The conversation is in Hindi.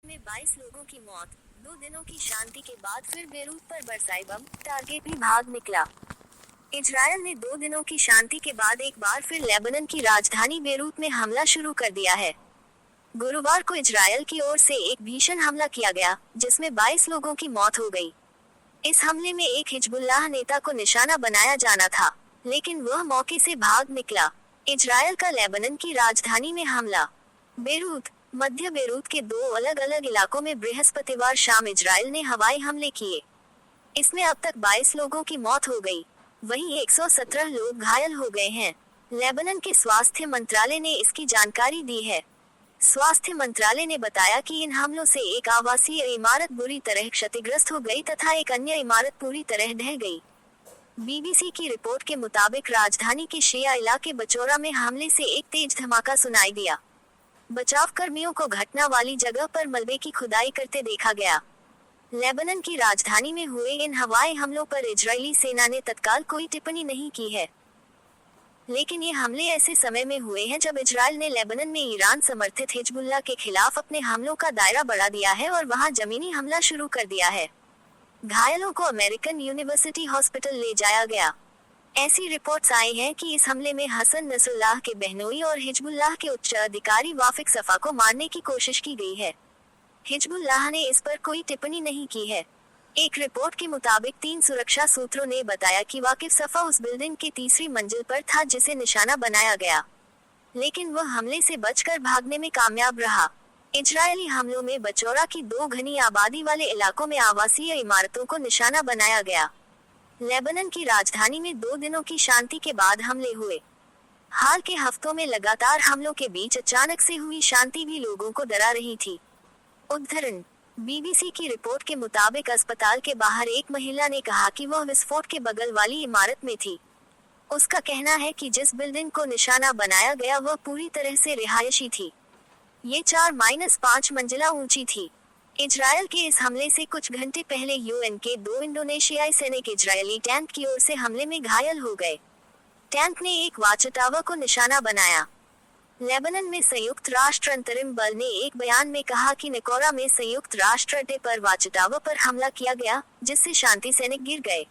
में 22 लोगों की मौत। 2 दिनों की शांति के बाद फिर बेरूत पर बरसाए बम, टारगेट भी भाग निकला। इजरायल ने 2 दिनों की शांति के बाद एक बार फिर लेबनान की राजधानी बेरूत में हमला शुरू कर दिया है। गुरुवार को इजरायल की ओर से एक भीषण हमला किया गया, जिसमें 22 लोगों की मौत हो गई। इस हमले में एक हिजबुल्लाह नेता को निशाना बनाया जाना था, लेकिन वह मौके से भाग निकला। इजरायल का लेबनान की राजधानी में हमला। बेरूत, मध्य बेरूत के 2 अलग अलग इलाकों में बृहस्पतिवार शाम इजरायल ने हवाई हमले किए। इसमें अब तक 22 लोगों की मौत हो गई, वहीं 117 लोग घायल हो गए हैं। लेबनान के स्वास्थ्य मंत्रालय ने इसकी जानकारी दी है। स्वास्थ्य मंत्रालय ने बताया कि इन हमलों से एक आवासीय इमारत बुरी तरह क्षतिग्रस्त हो गई तथा एक अन्य इमारत पूरी तरह ढह गई। बीबीसी की रिपोर्ट के मुताबिक राजधानी के शिया इलाके बचौरा में हमले से एक तेज धमाका सुनाई दिया। बचाव कर्मियों को घटना वाली जगह पर मलबे की खुदाई करते देखा गया। लेबनान की राजधानी में हुए इन हवाई हमलों पर इजरायली सेना ने तत्काल कोई टिप्पणी नहीं की है, लेकिन ये हमले ऐसे समय में हुए हैं जब इजरायल ने लेबनान में ईरान समर्थित हिजबुल्लाह के खिलाफ अपने हमलों का दायरा बढ़ा दिया है और वहां जमीनी हमला शुरू कर दिया है। घायलों को अमेरिकन यूनिवर्सिटी हॉस्पिटल ले जाया गया। ऐसी रिपोर्ट्स आई हैं कि इस हमले में हसन नसरुल्लाह के बहनोई और हिजबुल्लाह के उच्च अधिकारी वाफिक सफा को मारने की कोशिश की गई है। हिजबुल्लाह ने इस पर कोई टिप्पणी नहीं की है। एक रिपोर्ट के मुताबिक 3 सुरक्षा सूत्रों ने बताया कि वाकिफ सफा उस बिल्डिंग की तीसरी मंजिल पर था जिसे निशाना बनाया गया, लेकिन वह हमले से बचकर भागने में कामयाब रहा। इजरायली हमलों में बचौरा की 2 घनी आबादी वाले इलाकों में आवासीय इमारतों को निशाना बनाया गया। लेबनान की राजधानी में 2 दिनों की शांति के बाद हमले हुए। हाल के हफ्तों में लगातार हमलों के बीच अचानक से हुई शांति भी लोगों को डरा रही थी। उद्धरण: बीबीसी की रिपोर्ट के मुताबिक अस्पताल के बाहर एक महिला ने कहा कि वह विस्फोट के बगल वाली इमारत में थी। उसका कहना है कि जिस बिल्डिंग को निशाना बनाया गया वह पूरी तरह से रिहायशी थी। ये 4-5 मंजिला ऊंची थी। इजरायल के इस हमले से कुछ घंटे पहले यूएन के 2 इंडोनेशियाई सैनिक इजरायली टैंक की ओर से हमले में घायल हो गए। टैंक ने एक वाचटावर को निशाना बनाया। लेबनान में संयुक्त राष्ट्र अंतरिम बल ने एक बयान में कहा कि नकोरा में संयुक्त राष्ट्र अड्डे पर वाचटावर पर हमला किया गया, जिससे शांति सैनिक गिर गए।